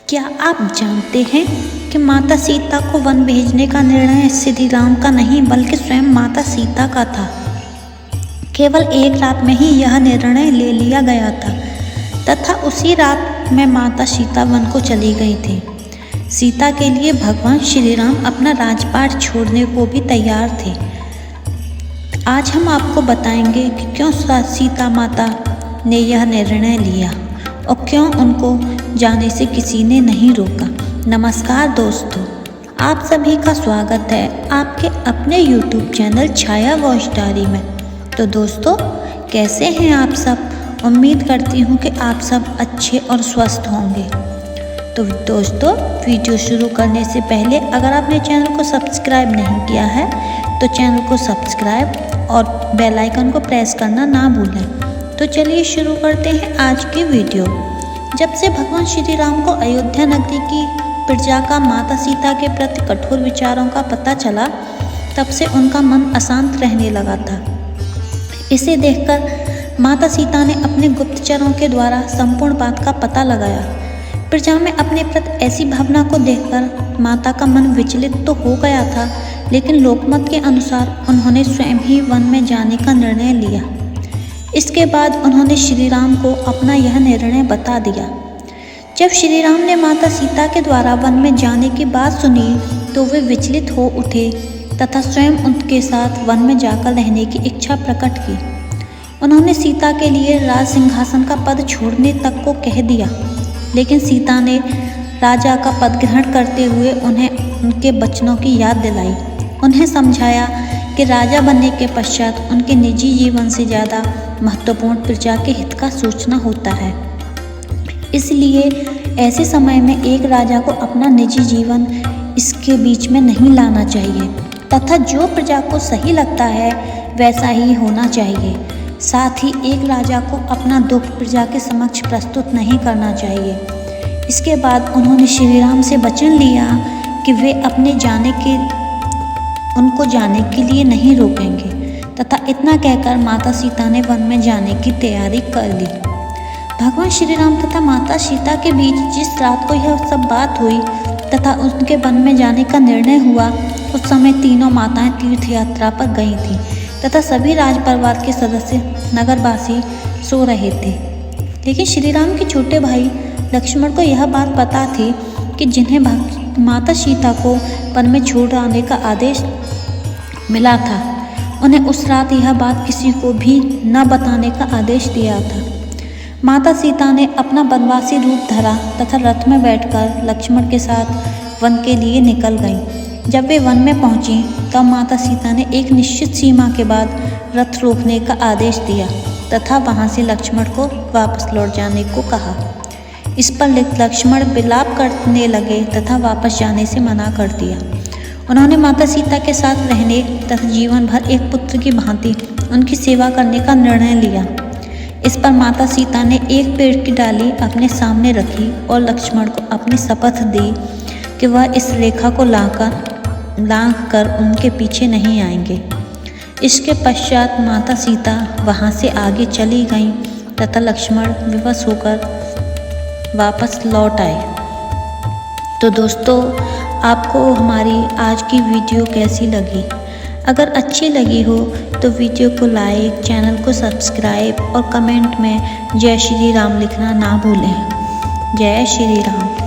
क्या आप जानते हैं कि माता सीता को वन भेजने का निर्णय श्री राम का नहीं बल्कि स्वयं माता सीता का था। केवल एक रात में ही यह निर्णय ले लिया गया था तथा उसी रात में माता सीता वन को चली गई थी। सीता के लिए भगवान श्री राम अपना राजपाट छोड़ने को भी तैयार थे। आज हम आपको बताएंगे कि क्यों सीता माता ने यह निर्णय लिया और क्यों उनको जाने से किसी ने नहीं रोका। नमस्कार दोस्तों, आप सभी का स्वागत है आपके अपने YouTube चैनल छाया वॉच डायरी में। तो दोस्तों, कैसे हैं आप सब? उम्मीद करती हूँ कि आप सब अच्छे और स्वस्थ होंगे। तो दोस्तों, वीडियो शुरू करने से पहले अगर आपने चैनल को सब्सक्राइब नहीं किया है तो चैनल को सब्सक्राइब और बेल आइकन को प्रेस करना ना भूलें। तो चलिए शुरू करते हैं आज की वीडियो। जब से भगवान श्री राम को अयोध्या नगरी की प्रजा का माता सीता के प्रति कठोर विचारों का पता चला, तब से उनका मन अशांत रहने लगा था। इसे देखकर माता सीता ने अपने गुप्तचरों के द्वारा संपूर्ण बात का पता लगाया। प्रजा में अपने प्रति ऐसी भावना को देखकर माता का मन विचलित तो हो गया था, लेकिन लोकमत के अनुसार उन्होंने स्वयं ही वन में जाने का निर्णय लिया। इसके बाद उन्होंने श्री राम को अपना यह निर्णय बता दिया। जब श्री राम ने माता सीता के द्वारा वन में जाने की बात सुनी तो वे विचलित हो उठे तथा स्वयं उनके साथ वन में जाकर रहने की इच्छा प्रकट की। उन्होंने सीता के लिए राज सिंहासन का पद छोड़ने तक को कह दिया, लेकिन सीता ने राजा का पद ग्रहण करते हुए उन्हें उनके वचनों की याद दिलाई। उन्हें समझाया कि राजा बनने के पश्चात उनके निजी जीवन से ज़्यादा महत्वपूर्ण प्रजा के हित का सोचना होता है। इसलिए ऐसे समय में एक राजा को अपना निजी जीवन इसके बीच में नहीं लाना चाहिए तथा जो प्रजा को सही लगता है वैसा ही होना चाहिए। साथ ही एक राजा को अपना दुख प्रजा के समक्ष प्रस्तुत नहीं करना चाहिए। इसके बाद उन्होंने श्री राम से वचन लिया कि वे उनको जाने के लिए नहीं रोकेंगे तथा इतना कहकर माता सीता ने वन में जाने की तैयारी कर ली। भगवान श्री राम तथा माता सीता के बीच जिस रात को यह सब बात हुई तथा उनके वन में जाने का निर्णय हुआ, उस समय तीनों माताएं तीर्थ यात्रा पर गई थीं तथा सभी राज परिवार के सदस्य नगरवासी सो रहे थे। लेकिन श्री राम के छोटे भाई लक्ष्मण को यह बात पता थी कि जिन्हें माता सीता को वन में छोड़ आने का आदेश मिला था, उन्हें उस रात यह बात किसी को भी न बताने का आदेश दिया था। माता सीता ने अपना वनवासी रूप धरा तथा रथ में बैठकर लक्ष्मण के साथ वन के लिए निकल गईं। जब वे वन में पहुंची तब माता सीता ने एक निश्चित सीमा के बाद रथ रोकने का आदेश दिया तथा वहां से लक्ष्मण को वापस लौट जाने को कहा। इस पर लक्ष्मण विलाप करने लगे तथा वापस जाने से मना कर दिया। उन्होंने माता सीता के साथ रहने तथा जीवन भर एक पुत्र की भांति उनकी सेवा करने का निर्णय लिया। इस पर माता सीता ने एक पेड़ की डाली अपने सामने रखी और लक्ष्मण को अपनी शपथ दी कि वह इस रेखा को लांघ कर उनके पीछे नहीं आएंगे। इसके पश्चात माता सीता वहां से आगे चली गईं तथा लक्ष्मण विवश होकर वापस लौट आए। तो दोस्तों, आपको हमारी आज की वीडियो कैसी लगी? अगर अच्छी लगी हो तो वीडियो को लाइक, चैनल को सब्सक्राइब और कमेंट में जय श्री राम लिखना ना भूलें। जय श्री राम।